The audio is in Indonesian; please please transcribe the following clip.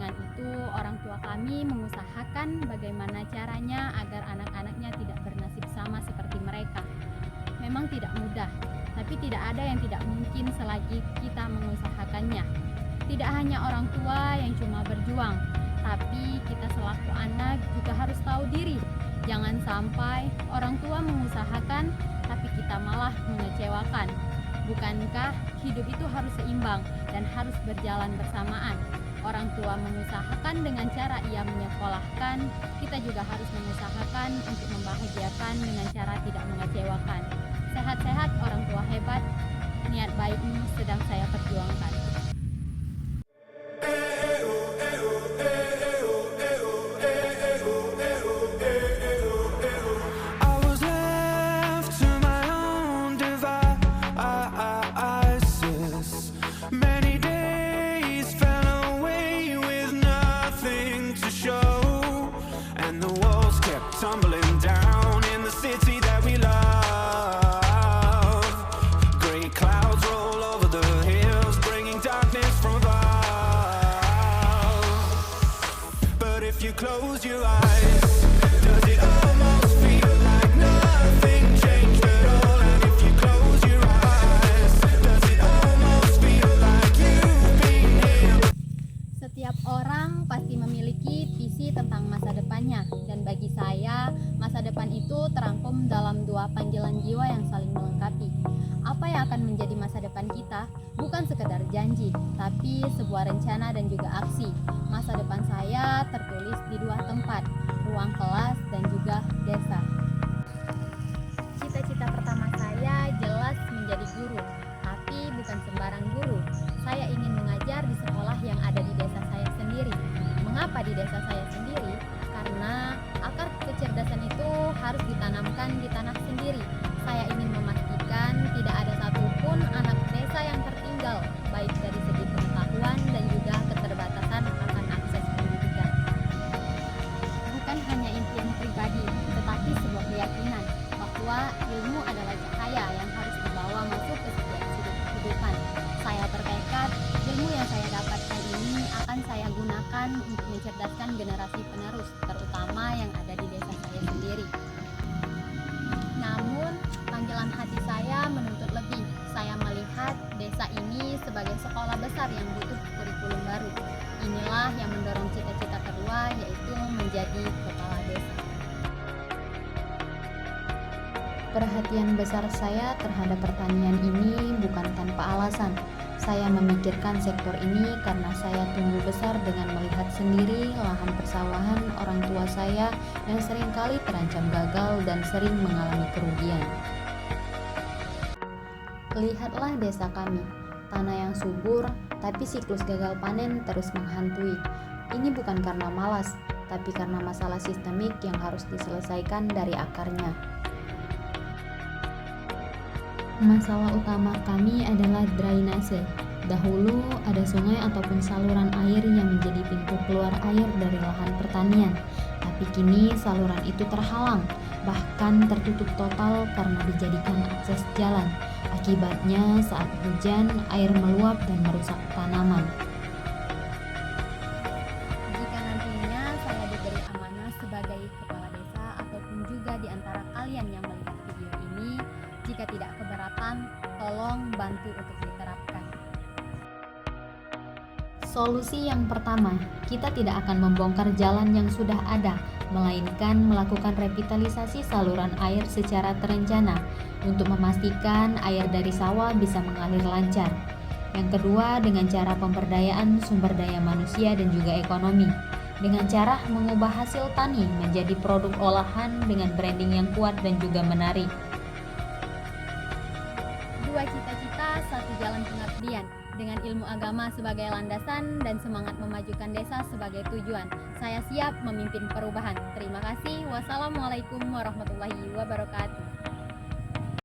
Dengan itu, orang tua kami mengusahakan bagaimana caranya agar anak-anaknya tidak bernasib sama seperti mereka. Memang tidak mudah, tapi tidak ada yang tidak mungkin selagi kita mengusahakannya. Tidak hanya orang tua yang cuma berjuang, tapi kita selaku anak juga harus tahu diri. Jangan sampai orang tua mengusahakan, tapi kita malah mengecewakan. Bukankah hidup itu harus seimbang dan harus berjalan bersamaan? Orang tua mengusahakan dengan cara ia menyekolahkan, kita juga harus mengusahakan untuk membahagiakan dengan cara tidak mengecewakan. Sehat-sehat orang tua hebat, niat baikmu sedang saya perjuangkan. I was left to my own devices. Many days fell away with nothing to show, and the walls kept tumbling down in the city that we love. Gray clouds roll over the hills, bringing darkness from above. But if you close your eyes, does it almost feel like nothing changed at all? And if you close your eyes, does it almost feel like you've been here? Setiap orang pasti memiliki visi tentang masa depannya, dan bagi saya, masa depan itu terangkum dalam dua panggilan jiwa yang saling melengkapi. Apa yang akan menjadi masa depan kita bukan sekedar janji, tapi sebuah rencana dan juga aksi. Masa depan saya tertulis di dua tempat, ruang kelas dan juga desa. Cita-cita pertama saya jelas menjadi guru, tapi bukan sembarang guru. Saya ingin mengajar di sekolah yang ada di desa saya sendiri. Mengapa di desa saya sendiri? Karena akar kecerdasan itu harus ditanamkan di tanah sendiri. Saya ingin memastikan tidak ada satupun anak desa yang tertinggal, baik dari segi pengetahuan dan juga keterbatasan akan akses pendidikan. Bukan hanya impian pribadi, tetapi sebuah keyakinan bahwa ilmu adalah cahaya yang harus dibawa masuk ke setiap sudut kehidupan. Saya bertekad, ilmu yang saya dapatkan ini akan saya gunakan untuk mencerdaskan generasi penerus, terutama yang ada di desa saya sendiri. Namun, panggilan hati saya menuntut lebih. Saya melihat desa ini sebagai sekolah besar yang butuh kurikulum baru. Inilah yang mendorong cita-cita kedua, yaitu menjadi kepala desa. Perhatian besar saya terhadap pertanian ini bukan tanpa alasan. Saya memikirkan sektor ini karena saya tumbuh besar dengan melihat sendiri lahan persawahan orang tua saya yang seringkali terancam gagal dan sering mengalami kerugian. Lihatlah desa kami, tanah yang subur, tapi siklus gagal panen terus menghantui. Ini bukan karena malas, tapi karena masalah sistemik yang harus diselesaikan dari akarnya. Masalah utama kami adalah drainase. Dahulu ada sungai ataupun saluran air yang menjadi pintu keluar air dari lahan pertanian. Tapi kini saluran itu terhalang, bahkan tertutup total karena dijadikan akses jalan. Akibatnya saat hujan, air meluap dan merusak tanaman. Jika nantinya saya diberi amanah sebagai kepala desa ataupun juga di antara kalian yang melihat video ini, jika tidak keberatan, tolong bantu untuk diterapkan. Solusi yang pertama, kita tidak akan membongkar jalan yang sudah ada, melainkan melakukan revitalisasi saluran air secara terencana untuk memastikan air dari sawah bisa mengalir lancar. Yang kedua, dengan cara pemberdayaan sumber daya manusia dan juga ekonomi, dengan cara mengubah hasil tani menjadi produk olahan dengan branding yang kuat dan juga menarik. Dua cita-cita, satu jalan pengabdian. Dengan ilmu agama sebagai landasan dan semangat memajukan desa sebagai tujuan, saya siap memimpin perubahan. Terima kasih. Wassalamualaikum warahmatullahi wabarakatuh.